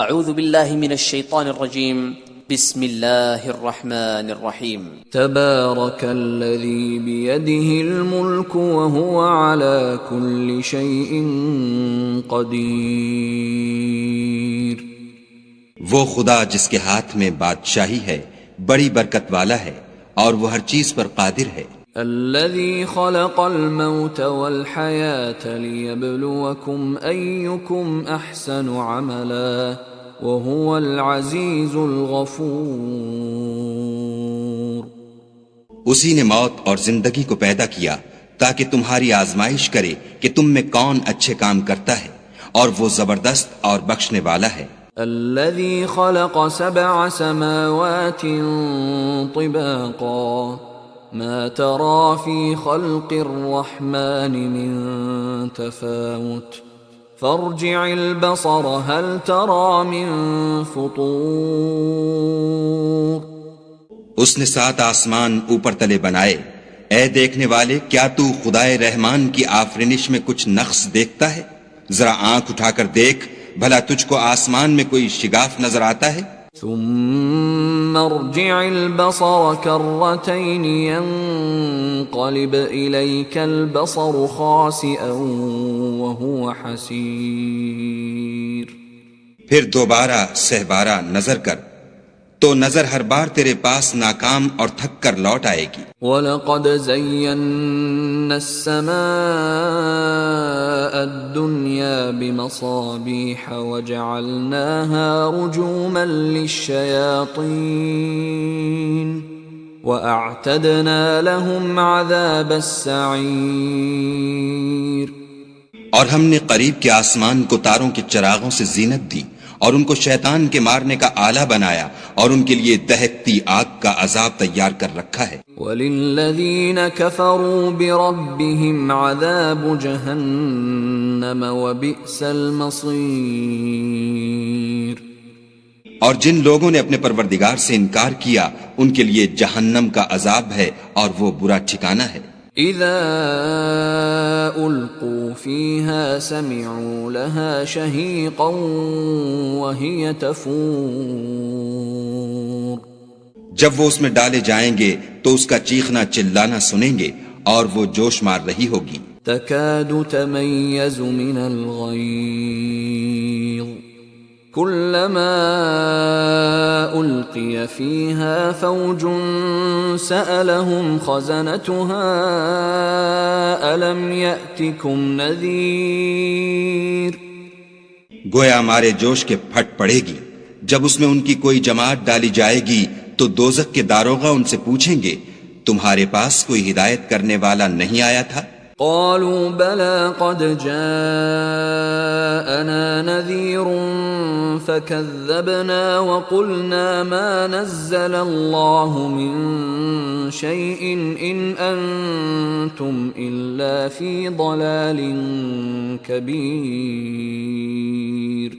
اعوذ باللہ من الشیطان الرجیم بسم اللہ الرحمن الرحیم تبارک الذی بیدہ الملک وہو علی کل شیء قدیر۔ وہ خدا جس کے ہاتھ میں بادشاہی ہے بڑی برکت والا ہے اور وہ ہر چیز پر قادر ہے۔ الذي خلق الموت والحياة ليبلوكم أيكم أحسن عملا وهو العزيز الغفور۔ اسی نے موت اور زندگی کو پیدا کیا تاکہ تمہاری آزمائش کرے کہ تم میں کون اچھے کام کرتا ہے، اور وہ زبردست اور بخشنے والا ہے۔ الذي خلق 7 سماوات طباقا ما ترى في خلق الرحمن من تفاوت فارجع البصر هل ترى من فطور۔ اس نے 7 آسمان اوپر تلے بنائے، اے دیکھنے والے کیا تو خدائے رحمان کی آفرینش میں کچھ نقص دیکھتا ہے؟ ذرا آنکھ اٹھا کر دیکھ، بھلا تجھ کو آسمان میں کوئی شگاف نظر آتا ہے؟ ثم ارجع البصر كرتين ينقلب إليك البصر خاسئا وهو حسير۔ پھر دوبارہ سہبارہ نظر کر تو نظر ہر بار تیرے پاس ناکام اور تھک کر لوٹ آئے گی۔ وَلَقَدْ زَيَّنَّا السَّمَاءَ الدُّنْيَا بِمَصَابِيحَ وَجَعَلْنَاهَا رُجُومًا لِلشَّيَاطِينِ وَأَعْتَدْنَا لَهُمْ عَذَابَ السَّعِيرِ۔ اور ہم نے قریب کے آسمان کو تاروں کے چراغوں سے زینت دی اور ان کو شیطان کے مارنے کا آلہ بنایا، اور ان کے لیے دہکتی آگ کا عذاب تیار کر رکھا ہے۔ وَلِلَّذِينَ كَفَرُوا بِرَبِّهِمْ عَذَابُ جَهَنَّمَ وَبِئْسَ الْمَصِيرُ۔ اور جن لوگوں نے اپنے پروردگار سے انکار کیا ان کے لیے جہنم کا عذاب ہے اور وہ برا ٹھکانہ ہے۔ اذا القوا فيها سمعوا لها شهيقا وهي تفور۔ جب وہ اس میں ڈالے جائیں گے تو اس کا چیخنا چلانا سنیں گے اور وہ جوش مار رہی ہوگی۔ تكاد تميز من الغيظ كلما ألقي فيها فوج سألهم خزنتها ألم يأتكم نذير۔ گویا ہمارے جوش کے پھٹ پڑے گی جب اس میں ان کی کوئی جماعت ڈالی جائے گی تو دوزخ کے داروغہ ان سے پوچھیں گے تمہارے پاس کوئی ہدایت کرنے والا نہیں آیا تھا؟ قالوا بلى قد جاءنا نذير فكذبنا وقلنا ما نزل الله من شيء إن أنتم إلا في ضلال كبير۔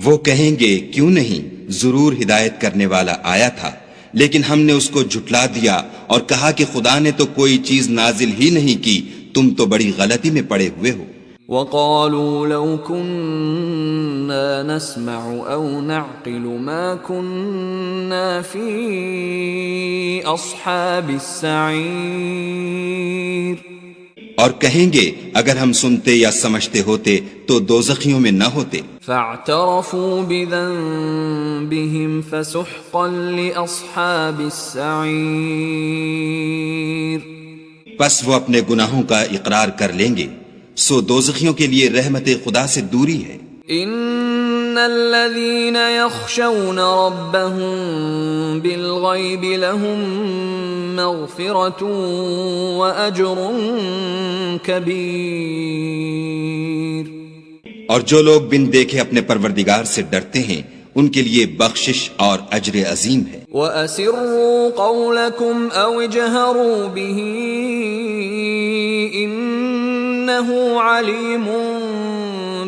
وہ کہیں گے کیوں نہیں، ضرور ہدایت کرنے والا آیا تھا، لیکن ہم نے اس کو جھٹلا دیا اور کہا کہ خدا نے تو کوئی چیز نازل ہی نہیں کی، تم تو بڑی غلطی میں پڑے ہوئے ہو۔ وقالوا لو كنا نسمع او نعقل ما كنا في اصحاب السعير۔ اور کہیں گے اگر ہم سنتے یا سمجھتے ہوتے تو دوزخیوں میں نہ ہوتے۔ فاعترفوا بذنبهم فسحقا لاصحاب السعير۔ پس وہ اپنے گناہوں کا اقرار کر لیں گے، سو دوزخیوں کے لیے رحمت خدا سے دوری ہے۔ ان الذين يخشون ربهم بالغيب لهم مغفرة واجر كبير۔ اور جو لوگ بن دیکھے اپنے پروردگار سے ڈرتے ہیں ان کے لیے بخشش اور اجر عظیم ہے۔ وَأَسِرُّوا قَوْلَكُمْ أَوْ اجْهَرُوا بِهِ إِنَّهُ عَلِيمٌ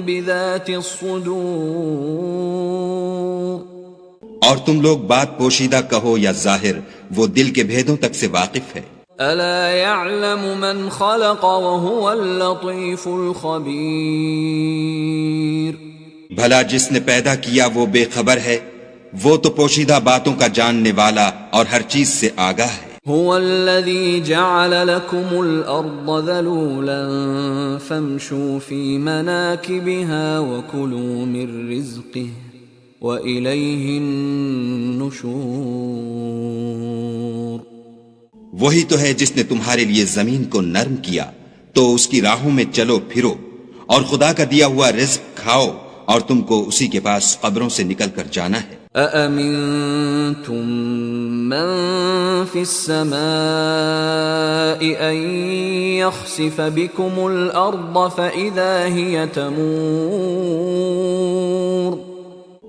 بِذَاتِ الصُّدُورِ۔ اور تم لوگ بات پوشیدہ کہو یا ظاہر، وہ دل کے بھیدوں تک سے واقف ہے۔ أَلَا يَعْلَمُ مَنْ خَلَقَ وَهُوَ اللَّطِيفُ الْخَبِيرُ۔ بھلا جس نے پیدا کیا وہ بے خبر ہے، وہ تو پوشیدہ باتوں کا جاننے والا اور ہر چیز سے آگاہ ہے۔ هو الذي جعل لكم الأرض ذلولا فامشوا في مناكبها وكلوا من رزقه وإليه النشور۔ وہی تو ہے جس نے تمہارے لیے زمین کو نرم کیا تو اس کی راہوں میں چلو پھرو، اور خدا کا دیا ہوا رزق کھاؤ، اور تم کو اسی کے پاس قبروں سے نکل کر جانا ہے۔ أَأَمِنتُم مَّن فِي السَّمَاءِ أَن يَخْسِفَ بِكُمُ الْأَرْضَ فَإِذَا هِيَ تَمُورُ۔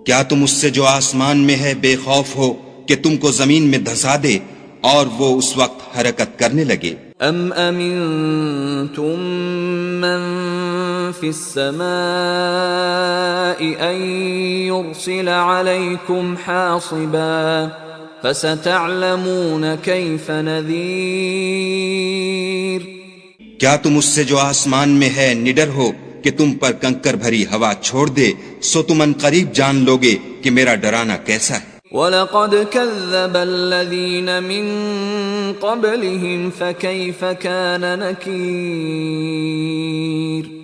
کیا تم اس سے جو آسمان میں ہے بے خوف ہو کہ تم کو زمین میں دھسا دے اور وہ اس وقت حرکت کرنے لگے؟ ام امنتم من فی السماء ان يرسل علیکم حاصبا فستعلمون کیف نذیر۔ کیا تم اس سے جو آسمان میں ہے نڈر ہو کہ تم پر کنکر بھری ہوا چھوڑ دے، سو تم ان قریب جان لوگے کہ میرا ڈرانا کیسا ہے۔ وَلَقَدْ كَذَّبَ الَّذِينَ مِن قَبْلِهِمْ فَكَيْفَ كَانَ نَكِيرٌ۔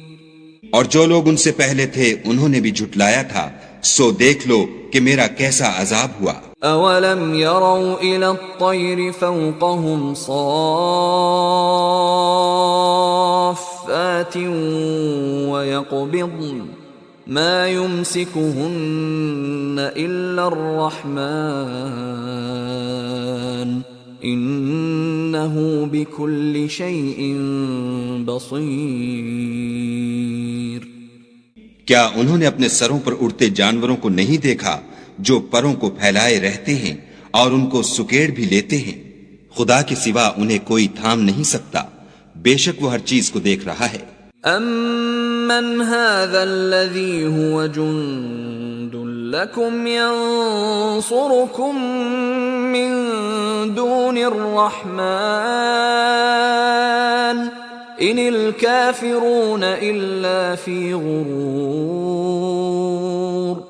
اور جو لوگ ان سے پہلے تھے انہوں نے بھی جھٹلایا تھا، سو دیکھ لو کہ میرا کیسا عذاب ہوا۔ أَوَلَمْ يَرَوْا إِلَى الطَّيْرِ فَوْقَهُمْ صَافَّاتٍ وَيَقْبِضْنَ ما يمسكهن إلا الرحمن إنه بكل شيء بصير۔ کیا انہوں نے اپنے سروں پر اڑتے جانوروں کو نہیں دیکھا جو پروں کو پھیلائے رہتے ہیں اور ان کو سکیڑ بھی لیتے ہیں؟ خدا کے سوا انہیں کوئی تھام نہیں سکتا، بے شک وہ ہر چیز کو دیکھ رہا ہے۔ أَمَّنْ هَذَا الَّذِي هُوَ جُنْدٌ لَكُمْ يَنْصُرُكُمْ مِنْ دُونِ الرَّحْمَنِ إِنِ الْكَافِرُونَ إِلَّا فِي غُرُورٍ۔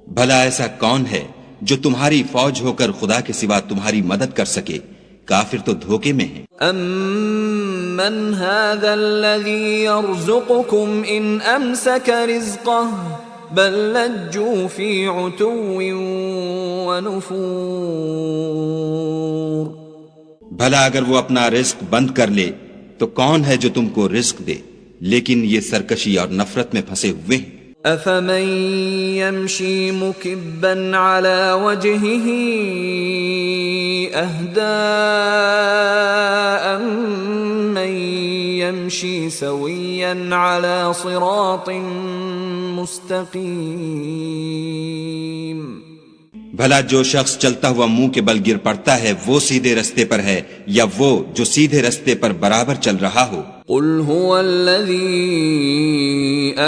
بھلا ایسا کون ہے جو تمہاری فوج ہو کر خدا کے سوا تمہاری مدد کر سکے؟ کافر تو دھوکے میں ہیں۔ أَمَّنْ هَذَا الَّذِي يَرْزُقُكُمْ إِنْ أَمْسَكَ رِزْقَهُ بَلْ لَجُّوا فِي عُتُوٍّ وَنُفُورٍ۔ بھلا اگر وہ اپنا رزق بند کر لے تو کون ہے جو تم کو رزق دے؟ لیکن یہ سرکشی اور نفرت میں پھنسے ہوئے ہیں۔ أَفَمَن يَمْشِي مُكِبًّا عَلَى وَجْهِهِ أَهْدَىٰ أَمَّن يَمْشِي سَوِيًّا عَلَى صِرَاطٍ مُسْتَقِيمٍ۔ بھلا جو شخص چلتا ہوا منہ کے بل گر پڑتا ہے وہ سیدھے رستے پر ہے یا وہ جو سیدھے رستے پر برابر چل رہا ہو؟ قل هو الذي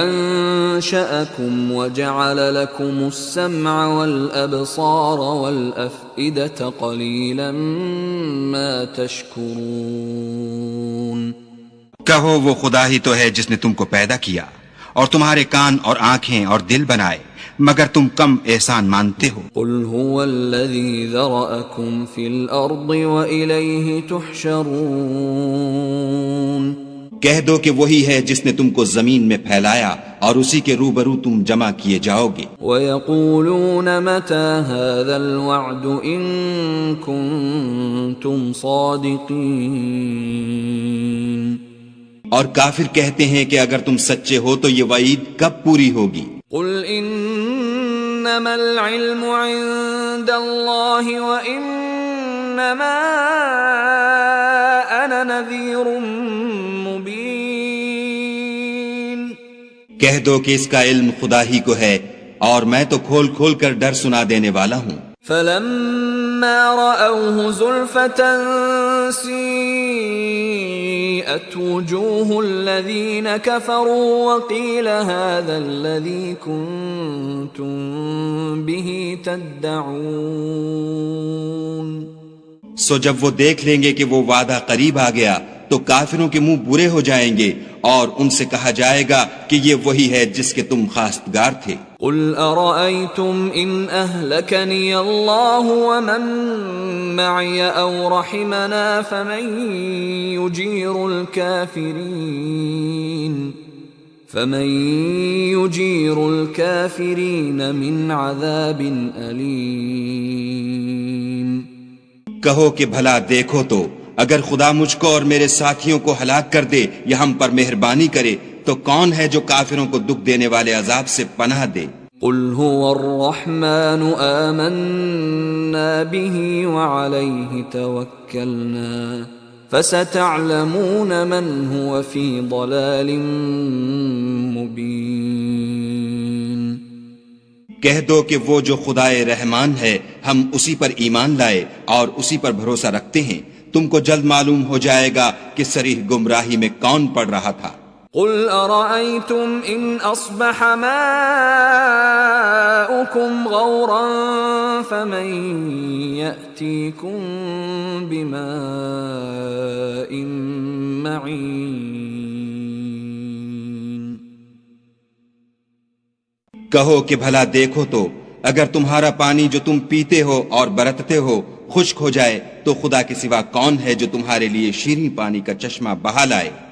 أنشأكم وجعل لكم السمع والأبصار والأفئدة قليلا ما تشكرون۔ کہو وہ خدا ہی تو ہے جس نے تم کو پیدا کیا اور تمہارے کان اور آنکھیں اور دل بنائے، مگر تم کم احسان مانتے ہو۔ قل هو الذي ذرأكم في الأرض وإليه تحشرون۔ کہہ دو کہ وہی ہے جس نے تم کو زمین میں پھیلایا اور اسی کے روبرو تم جمع کیے جاؤ گے۔ وَيَقُولُونَ مَتَى هَذَا الْوَعْدُ إِن كُنتُمْ صَادِقِينَ۔ اور کافر کہتے ہیں کہ اگر تم سچے ہو تو یہ وعید کب پوری ہوگی؟ قُلْ إِنَّمَا الْعِلْمُ عِندَ اللَّهِ وَإِنَّمَا أَنَا نَذِيرٌ مُبِينٌ۔ کہہ دو کہ اس کا علم خدا ہی کو ہے اور میں تو کھول کھول کر ڈر سنا دینے والا ہوں۔ فَلَمَّا رَأَوْهُ زُلْفَةً سِيئَتْ وُجُوهُ الَّذِينَ كَفَرُوا وَقِيلَ هَذَا الَّذِي كُنتُم بِهِ تَدَّعُونَ۔ سو جب وہ دیکھ لیں گے کہ وہ وعدہ قریب آ گیا تو کافروں کے منہ برے ہو جائیں گے اور ان سے کہا جائے گا کہ یہ وہی ہے جس کے تم خواستگار تھے۔ قل ارأيتم ان اهلكني الله ومن معي او رحمنا فمن يجير الكافرين من عذاب أليم۔ کہو کہ بھلا دیکھو تو اگر خدا مجھ کو اور میرے ساتھیوں کو ہلاک کر دے یا ہم پر مہربانی کرے تو کون ہے جو کافروں کو دکھ دینے والے عذاب سے پناہ دے؟ قل هو الرحمن آمنا به وعليه توكلنا فستعلمون من هو في ضلال مبين۔ کہہ دو کہ وہ جو خدائے رحمان ہے ہم اسی پر ایمان لائے اور اسی پر بھروسہ رکھتے ہیں، تم کو جلد معلوم ہو جائے گا کہ صریح گمراہی میں کون پڑ رہا تھا۔ قل ارأيتم ان اصبح ماؤكم غورا فمن يأتيكم بماء معين۔ کہو کہ بھلا دیکھو تو اگر تمہارا پانی جو تم پیتے ہو اور برتتے ہو خشک ہو جائے تو خدا کے سوا کون ہے جو تمہارے لیے شیریں پانی کا چشمہ بہا لائے؟